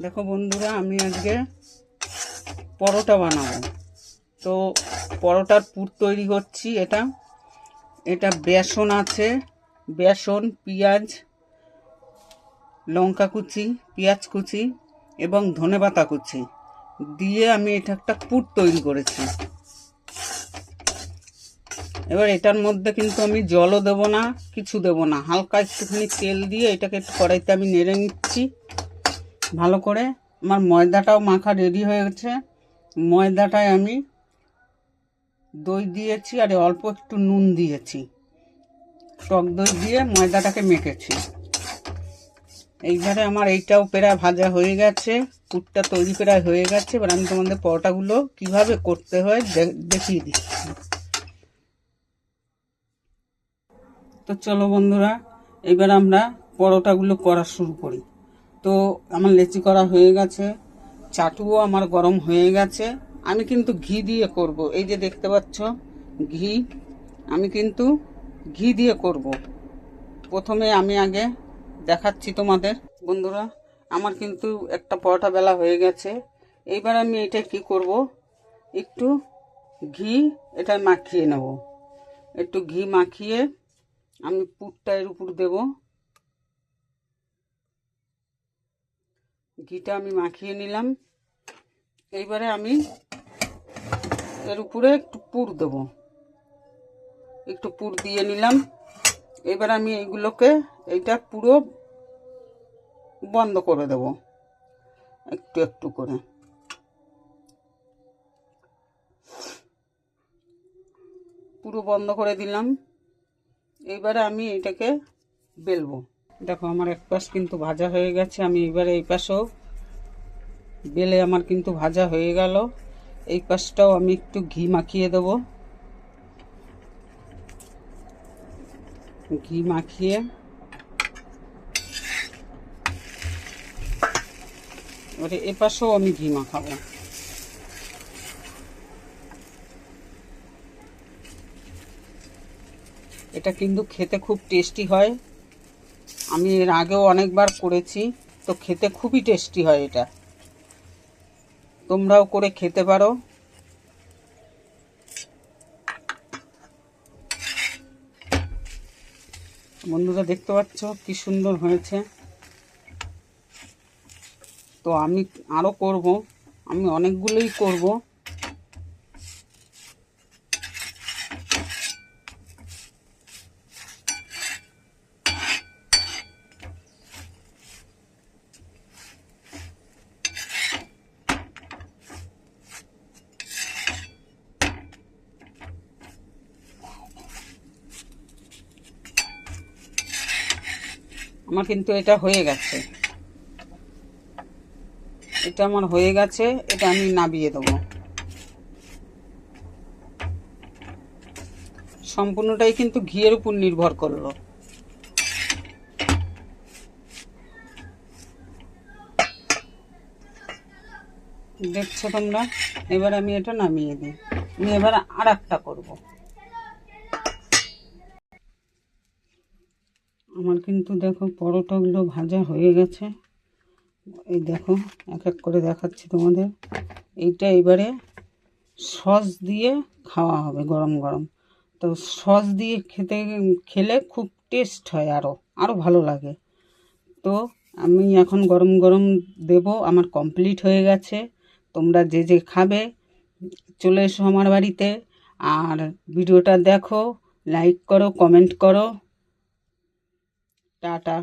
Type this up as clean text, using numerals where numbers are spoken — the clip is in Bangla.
দেখো বন্ধুরা, আমি আজকে পরোটা বানাবো। তো পরোটার পুর তৈরি করছি। এটা বেসন আছে, বেসন, পেঁয়াজ, লঙ্কা কুচি, পেঁয়াজ কুচি এবং ধনেপাতা কুচি দিয়ে আমি এটা একটা পুর তৈরি করেছি। এবার এটার মধ্যে কিন্তু আমি জলও দেবো না, কিছু দেবো না, হালকা একটুখানি তেল দিয়ে এটাকে একটু কড়াইতে আমি নেড়ে নিচ্ছি ভালো করে। আমার ময়দাটাও মাখা রেডি হয়ে গেছে। ময়দাটায় আমি দই দিয়েছি আর অল্প একটু নুন দিয়েছি, টক দই দিয়ে ময়দাটাকে মেখেছি। এইবারে আমার এইটাও প্রায় ভাজা হয়ে গেছে, পুরটা তৈরি প্রায় হয়ে গেছে। এবার আমি তোমাদের পরোটাগুলো কিভাবে করতে হয় দেখিয়ে দিচ্ছি। তো চলো বন্ধুরা, এবার আমরা পরোটাগুলো করা শুরু করি। তো আমার লেচি করা হয়ে গেছে, চাটুও আমার গরম হয়ে গেছে। আমি কিন্তু ঘি দিয়ে করব। এই যে দেখতে পাচ্ছ ঘি, আমি কিন্তু ঘি দিয়ে করব। প্রথমে আমি আগে দেখাচ্ছি তোমাদের বন্ধুরা, আমার কিন্তু একটা পরোটা বেলা হয়ে গেছে। এইবার আমি এটা কি করব, একটু ঘি এটা মাখিয়ে নেব। একটু ঘি মাখিয়ে আমি পুরটা এর উপর দেব। ঘিটা আমি মাখিয়ে নিলাম। এইবারে আমি এর উপরে একটু পুর দেব, একটু পুর দিয়ে নিলাম। এবার আমি এইটা পুরো বন্ধ করে দেব একটু একটু করে। পুরো বন্ধ করে দিলাম। এইবারে আমি এটাকে বেলবো। দেখো আমার এক পাশ কিন্তু ভাজা হয়ে গেছে। আমি এবারে এই পাশেও বেলে আমার কিন্তু ভাজা হয়ে গেল। এই পাশটাও আমি একটু ঘি মাখিয়ে দেব। ঘি মাখিয়ে এবারে এ পাশেও আমি ঘি মাখাবো। এটা কিন্তু খেতে খুব টেস্টি হয়। আমি এর আগেও অনেকবার করেছি, তো খেতে খুবই টেস্টি হয়। এটা তোমরাও করে খেতে পারো। বন্ধুরা দেখতে পাচ্ছ কি সুন্দর হয়েছে। তো আমি আরও করব, আমি অনেকগুলোই করব। আমার কিন্তু এটা হয়ে গেছে, এটা আমার হয়ে গেছে। এটা আমি নামিয়ে দেবো। সম্পূর্ণটাই কিন্তু ঘিয়ের উপর নির্ভর করলো। দেখছো তোমরা। এবার আমি এটা নামিয়ে দিই। আমি এবার আর একটা করবো। আমার কিন্তু দেখো পরোটাগুলো ভাজা হয়ে গেছে। এই দেখো এক এক করে দেখাচ্ছি তোমাদের। এইটা এবারে সস দিয়ে খাওয়া হবে গরম গরম। তো সস দিয়ে খেলে খুব টেস্ট হয়, আরও ভালো লাগে। তো আমি এখন গরম গরম দেব। আমার কমপ্লিট হয়ে গেছে। তোমরা যে যে খাবে চলে এসো আমার বাড়িতে। আর ভিডিওটা দেখো, লাইক করো, কমেন্ট করো। টাটা।